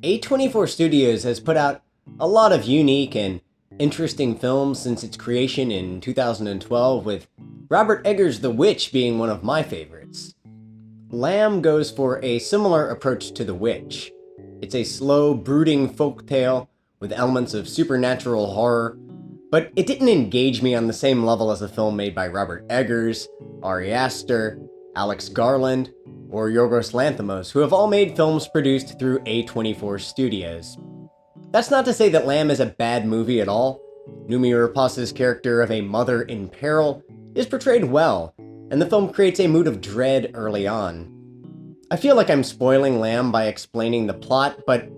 A24 Studios has put out a lot of unique and interesting films since its creation in 2012, with Robert Eggers' The Witch being one of my favorites. Lamb goes for a similar approach to The Witch. It's a slow, brooding folktale with elements of supernatural horror, but it didn't engage me on the same level as a film made by Robert Eggers, Ari Aster, Alex Garland, or Yorgos Lanthimos, who have all made films produced through A24 Studios. That's not to say that Lamb is a bad movie at all. Noomi Rapace's character of a mother in peril is portrayed well, and the film creates a mood of dread early on. I feel like I'm spoiling Lamb by explaining the plot, but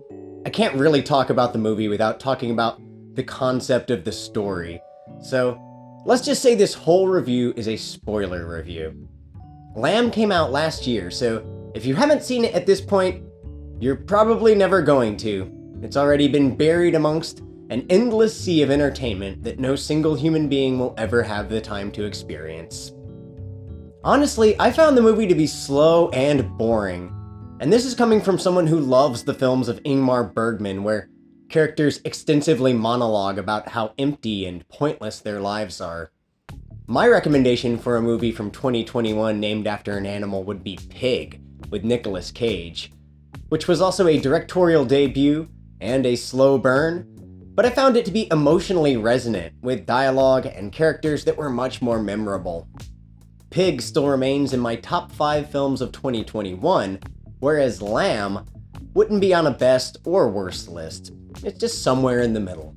I can't really talk about the movie without talking about the concept of the story. So let's just say this whole review is a spoiler review. Lamb came out last year, so if you haven't seen it at this point, you're probably never going to. It's already been buried amongst an endless sea of entertainment that no single human being will ever have the time to experience. Honestly, I found the movie to be slow and boring, and this is coming from someone who loves the films of Ingmar Bergman, where characters extensively monologue about how empty and pointless their lives are. My recommendation for a movie from 2021 named after an animal would be Pig, with Nicolas Cage, which was also a directorial debut and a slow burn, but I found it to be emotionally resonant, with dialogue and characters that were much more memorable. Pig still remains in my top 5 films of 2021, whereas Lamb wouldn't be on a best or worst list. It's just somewhere in the middle.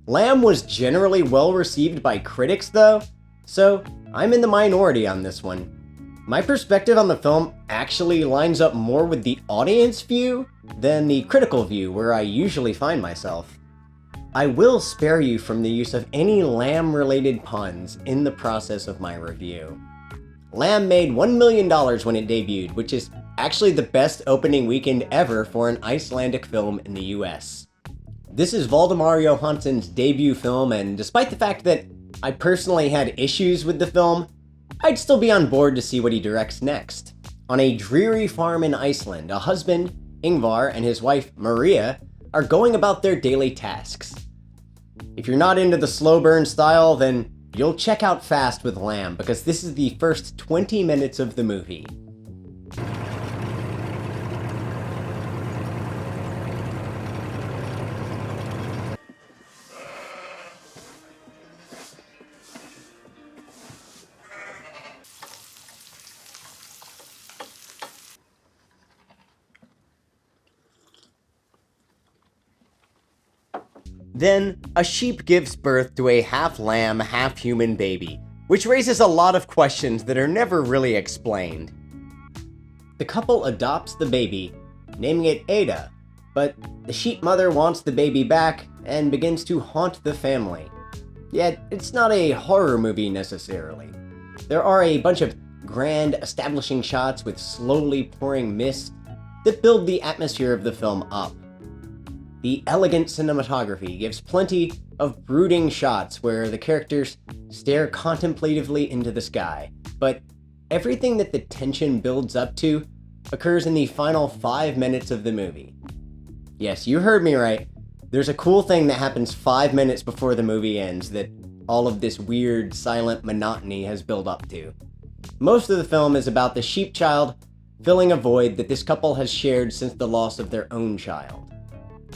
Lamb was generally well received by critics though, so I'm in the minority on this one. My perspective on the film actually lines up more with the audience view than the critical view where I usually find myself. I will spare you from the use of any Lamb-related puns in the process of my review. Lamb made $1 million when it debuted, which is actually the best opening weekend ever for an Icelandic film in the US. This is Valdemar Johansson's debut film, and despite the fact that I personally had issues with the film, I'd still be on board to see what he directs next. On a dreary farm in Iceland, a husband, Ingvar, and his wife, Maria, are going about their daily tasks. If you're not into the slow burn style, then you'll check out fast with Lamb, because this is the first 20 minutes of the movie. Then, a sheep gives birth to a half-lamb, half-human baby, which raises a lot of questions that are never really explained. The couple adopts the baby, naming it Ada, but the sheep mother wants the baby back and begins to haunt the family. Yet, it's not a horror movie necessarily. There are a bunch of grand establishing shots with slowly pouring mist that build the atmosphere of the film up. The Elegant Cinematography gives plenty of brooding shots where the characters stare contemplatively into the sky, but everything that the tension builds up to occurs in the final 5 minutes of the movie. Yes, you heard me right. There's a cool thing that happens 5 minutes before the movie ends that all of this weird, silent monotony has built up to. Most of the film is about the sheep child filling a void that this couple has shared since the loss of their own child.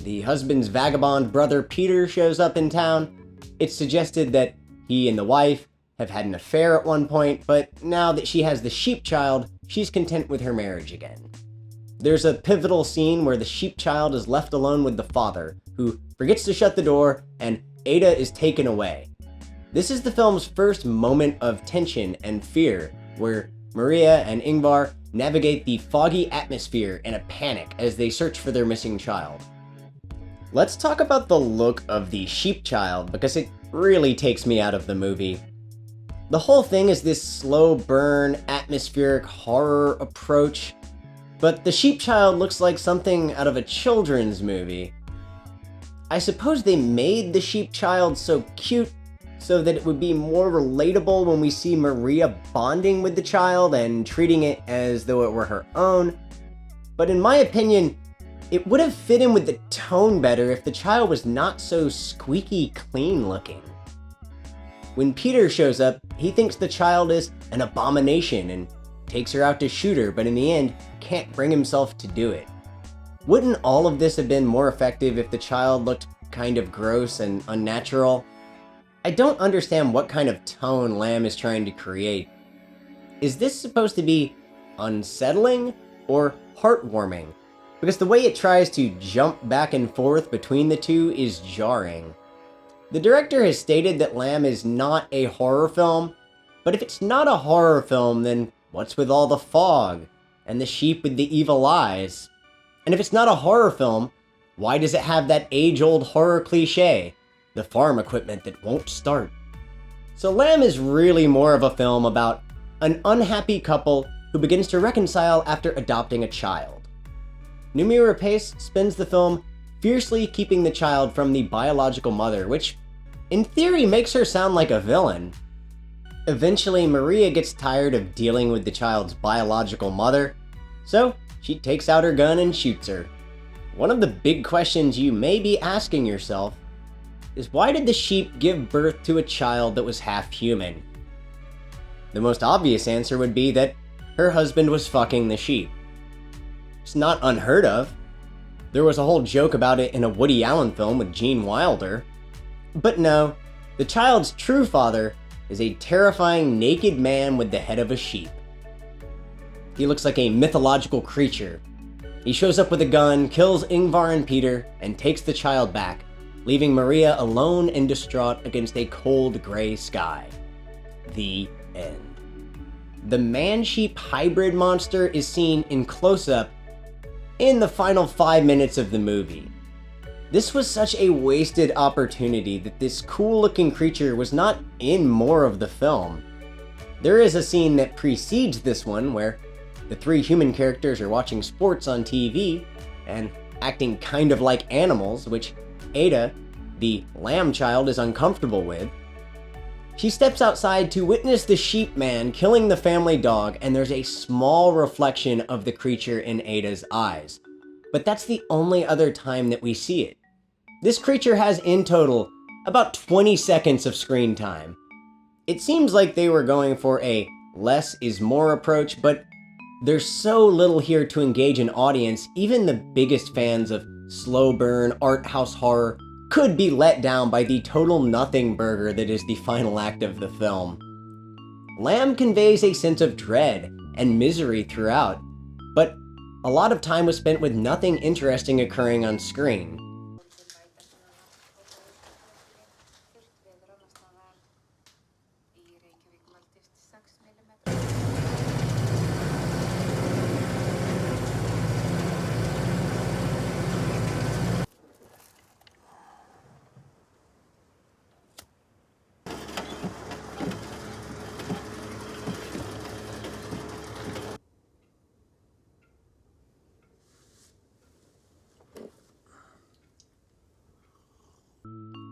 The husband's vagabond brother Peter shows up in town. It's suggested that he and the wife have had an affair at one point, but now that she has the sheep child, she's content with her marriage again. There's a pivotal scene where the sheep child is left alone with the father, who forgets to shut the door, and Ada is taken away. This is the film's first moment of tension and fear, where Maria and Ingvar navigate the foggy atmosphere in a panic as they search for their missing child. Let's talk about the look of the sheep child, because it really takes me out of the movie. The whole thing is this slow burn, atmospheric horror approach, but the sheep child looks like something out of a children's movie. I suppose they made the sheep child so cute so that it would be more relatable when we see Maria bonding with the child and treating it as though it were her own, but in my opinion, It would have fit in with the tone better if the child was not so squeaky clean looking. When Peter shows up, he thinks the child is an abomination and takes her out to shoot her, but in the end, can't bring himself to do it. Wouldn't all of this have been more effective if the child looked kind of gross and unnatural? I don't understand what kind of tone Lamb is trying to create. Is this supposed to be unsettling or heartwarming? Because the way it tries to jump back and forth between the two is jarring. The director has stated that Lamb is not a horror film, but if it's not a horror film, then what's with all the fog and the sheep with the evil eyes? And if it's not a horror film, why does it have that age-old horror cliche, the farm equipment that won't start? So Lamb is really more of a film about an unhappy couple who begins to reconcile after adopting a child. Noomi Rapace spends the film fiercely keeping the child from the biological mother, which in theory makes her sound like a villain. Eventually, Maria gets tired of dealing with the child's biological mother, so she takes out her gun and shoots her. One of the big questions you may be asking yourself is, why did the sheep give birth to a child that was half human? The most obvious answer would be that her husband was fucking the sheep. It's not unheard of. There was a whole joke about it in a Woody Allen film with Gene Wilder. But no, the child's true father is a terrifying naked man with the head of a sheep. He looks like a mythological creature. He shows up with a gun, kills Ingvar and Peter, and takes the child back, leaving Maria alone and distraught against a cold gray sky. The end. The man-sheep hybrid monster is seen in close-up in the final 5 minutes of the movie. This was such a wasted opportunity that this cool-looking creature was not in more of the film. There is a scene that precedes this one where the 3 human characters are watching sports on TV and acting kind of like animals, which Ada, the lamb child, is uncomfortable with. She steps outside to witness the sheep man killing the family dog, and there's a small reflection of the creature in Ada's eyes. But that's the only other time that we see it. This creature has, in total, about 20 seconds of screen time. It seems like they were going for a less is more approach, but there's so little here to engage an audience, even the biggest fans of slow burn art house horror could be let down by the total nothing burger that is the final act of the film. Lamb conveys a sense of dread and misery throughout, but a lot of time was spent with nothing interesting occurring on screen.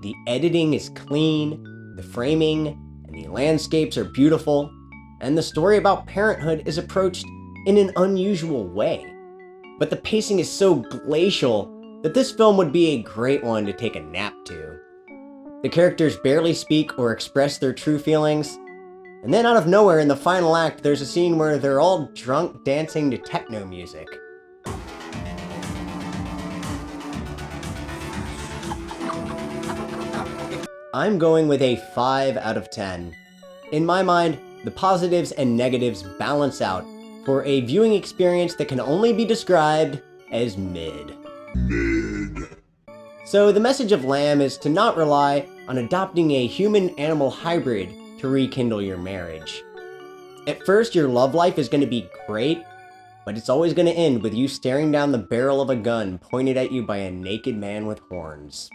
The editing is clean, the framing and the landscapes are beautiful, and the story about parenthood is approached in an unusual way. But the pacing is so glacial that this film would be a great one to take a nap to. The characters barely speak or express their true feelings, and then out of nowhere in the final act there's a scene where they're all drunk dancing to techno music. I'm going with a 5 out of 10. In my mind, the positives and negatives balance out for a viewing experience that can only be described as mid. So the message of Lamb is to not rely on adopting a human-animal hybrid to rekindle your marriage. At first, your love life is going to be great, but it's always going to end with you staring down the barrel of a gun pointed at you by a naked man with horns.